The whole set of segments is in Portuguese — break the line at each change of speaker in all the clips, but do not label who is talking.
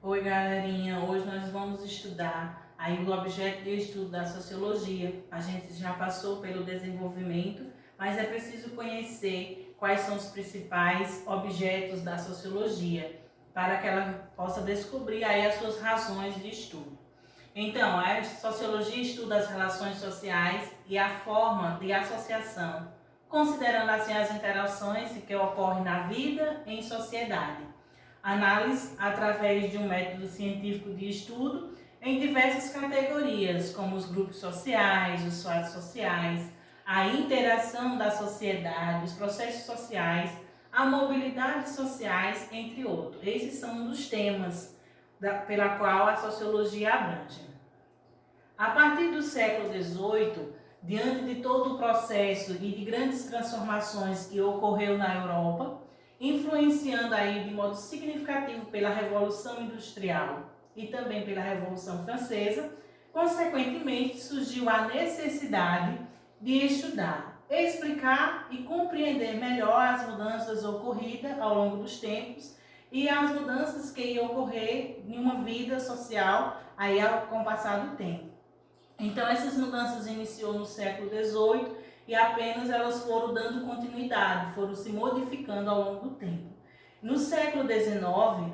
Oi, galerinha. Hoje nós vamos estudar aí o objeto de estudo da sociologia. A gente já passou pelo desenvolvimento, mas é preciso conhecer quais são os principais objetos da sociologia para que ela possa descobrir aí as suas razões de estudo. Então, a sociologia estuda as relações sociais e a forma de associação, considerando assim as interações que ocorrem na vida em sociedade. Análise através de um método científico de estudo em diversas categorias, como os grupos sociais, os fatos sociais, a interação da sociedade, os processos sociais, a mobilidade sociais, entre outros. Esses são um dos temas pela qual a sociologia abrange. A partir do século XVIII, diante de todo o processo e de grandes transformações que ocorreu na Europa, influenciando aí de modo significativo pela Revolução Industrial e também pela Revolução Francesa, consequentemente surgiu a necessidade de estudar, explicar e compreender melhor as mudanças ocorridas ao longo dos tempos e as mudanças que iam ocorrer em uma vida social aí com o passar do tempo. Então essas mudanças iniciou no século XVIII e apenas elas foram dando continuidade, foram se modificando ao longo do tempo. No século XIX,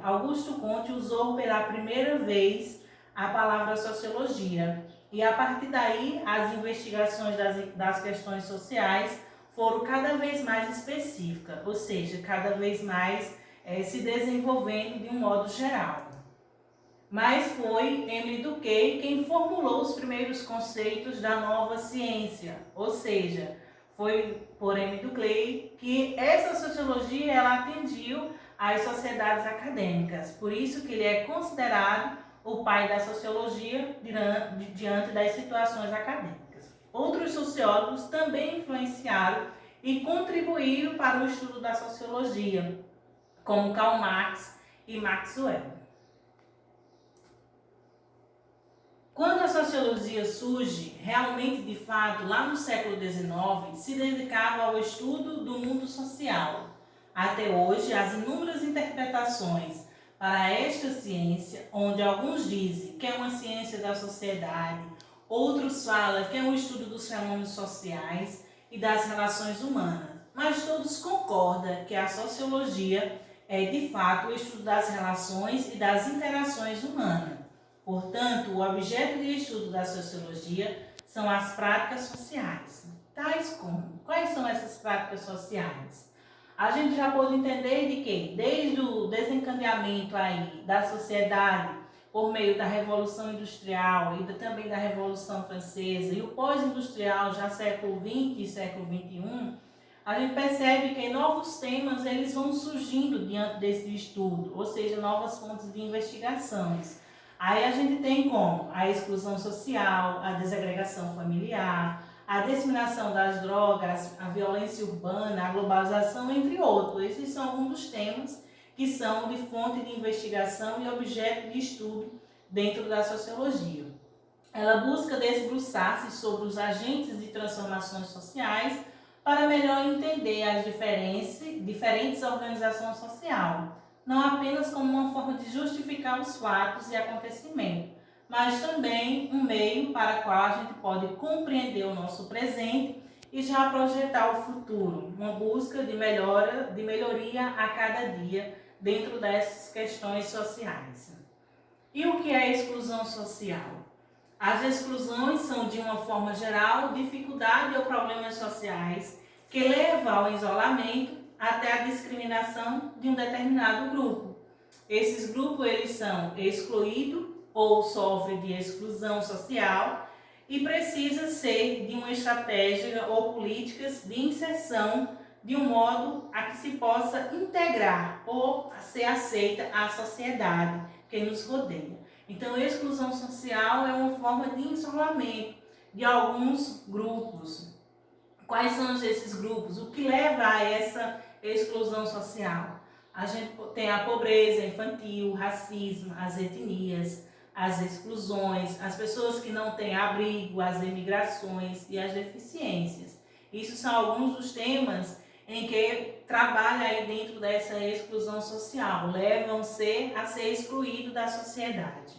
Augusto Comte usou pela primeira vez a palavra sociologia e a partir daí as investigações das questões sociais foram cada vez mais específicas, ou seja, cada vez mais se desenvolvendo de um modo geral. Mas foi Émile Durkheim quem formulou os primeiros conceitos da nova ciência, ou seja, foi por Émile Durkheim que essa sociologia ela atingiu às sociedades acadêmicas, por isso que ele é considerado o pai da sociologia diante das situações acadêmicas. Outros sociólogos também influenciaram e contribuíram para o estudo da sociologia, como Karl Marx e Maxwell. Quando a sociologia surge, realmente de fato, lá no século XIX, se dedicava ao estudo do mundo social. Até hoje, as inúmeras interpretações para esta ciência, onde alguns dizem que é uma ciência da sociedade, outros falam que é um estudo dos fenômenos sociais e das relações humanas, mas todos concordam que a sociologia é de fato o estudo das relações e das interações humanas. Portanto, o objeto de estudo da sociologia são as práticas sociais. Tais como? Quais são essas práticas sociais? A gente já pode entender de que, desde o desencadeamento aí da sociedade por meio da Revolução Industrial e também da Revolução Francesa e o pós-industrial, já século XX e século XXI, a gente percebe que novos temas eles vão surgindo diante desse estudo, ou seja, novas fontes de investigações. Aí a gente tem como a exclusão social, a desagregação familiar, a disseminação das drogas, a violência urbana, a globalização, entre outros. Esses são alguns dos temas que são de fonte de investigação e objeto de estudo dentro da sociologia. Ela busca desbruçar-se sobre os agentes de transformações sociais para melhor entender as diferentes organizações sociais, não apenas como uma forma de justificar os fatos e acontecimentos, mas também um meio para o qual a gente pode compreender o nosso presente e já projetar o futuro, uma busca de melhoria a cada dia dentro dessas questões sociais. E o que é exclusão social? As exclusões são, de uma forma geral, dificuldade ou problemas sociais que levam ao isolamento até a discriminação de um determinado grupo. Esses grupos eles são excluídos ou sofrem de exclusão social e precisa ser de uma estratégia ou políticas de inserção de um modo a que se possa integrar ou ser aceita à sociedade que nos rodeia. Então, a exclusão social é uma forma de isolamento de alguns grupos. Quais são esses grupos? O que leva a essa exclusão social? A gente tem a pobreza infantil, o racismo, as etnias, as exclusões, as pessoas que não têm abrigo, as imigrações e as deficiências. Isso são alguns dos temas em que trabalha aí dentro dessa exclusão social, levam-se a ser excluídos da sociedade.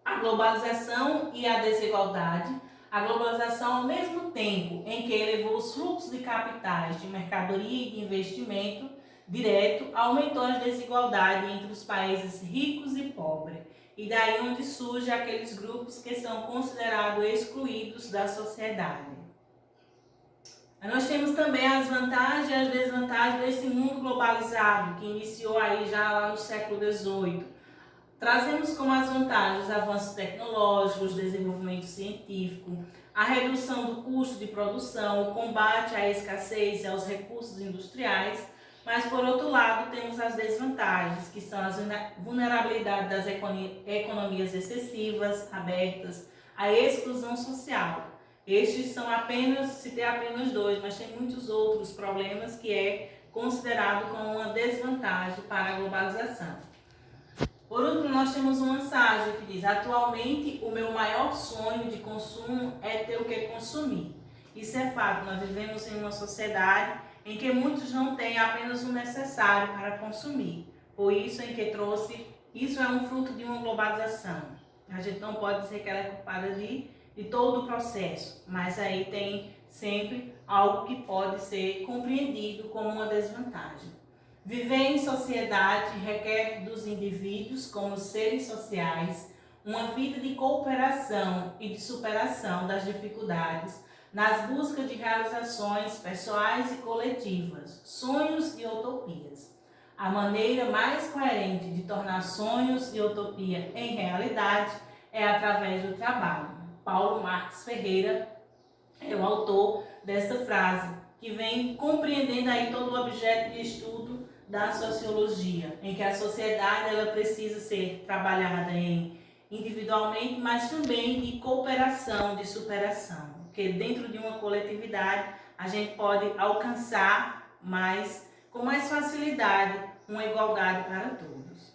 A globalização e a desigualdade. A globalização, ao mesmo tempo em que elevou os fluxos de capitais, de mercadoria e de investimento direto, aumentou as desigualdades entre os países ricos e pobres. E daí onde surgem aqueles grupos que são considerados excluídos da sociedade. Nós temos também as vantagens e as desvantagens desse mundo globalizado, que iniciou aí já lá no século XVIII. Trazemos como as vantagens avanços tecnológicos, desenvolvimento científico, a redução do custo de produção, o combate à escassez e aos recursos industriais, mas por outro lado temos as desvantagens, que são as vulnerabilidades das economias excessivas, abertas, a exclusão social. Estes são apenas, citei apenas dois, mas tem muitos outros problemas que é considerado como uma desvantagem para a globalização. Por último, nós temos uma mensagem que diz: atualmente o meu maior sonho de consumo é ter o que consumir. Isso é fato, nós vivemos em uma sociedade em que muitos não têm apenas o necessário para consumir. Por isso em que trouxe, isso é um fruto de uma globalização. A gente não pode dizer que ela é culpada de todo o processo, mas aí tem sempre algo que pode ser compreendido como uma desvantagem. Viver em sociedade requer dos indivíduos, como seres sociais, uma vida de cooperação e de superação das dificuldades, nas buscas de realizações pessoais e coletivas, sonhos e utopias. A maneira mais coerente de tornar sonhos e utopia em realidade é através do trabalho. Paulo Marques Ferreira é o autor dessa frase, que vem compreendendo aí todo o objeto de estudo da sociologia, em que a sociedade ela precisa ser trabalhada individualmente, mas também de cooperação, de superação, porque dentro de uma coletividade a gente pode alcançar com mais facilidade uma igualdade para todos.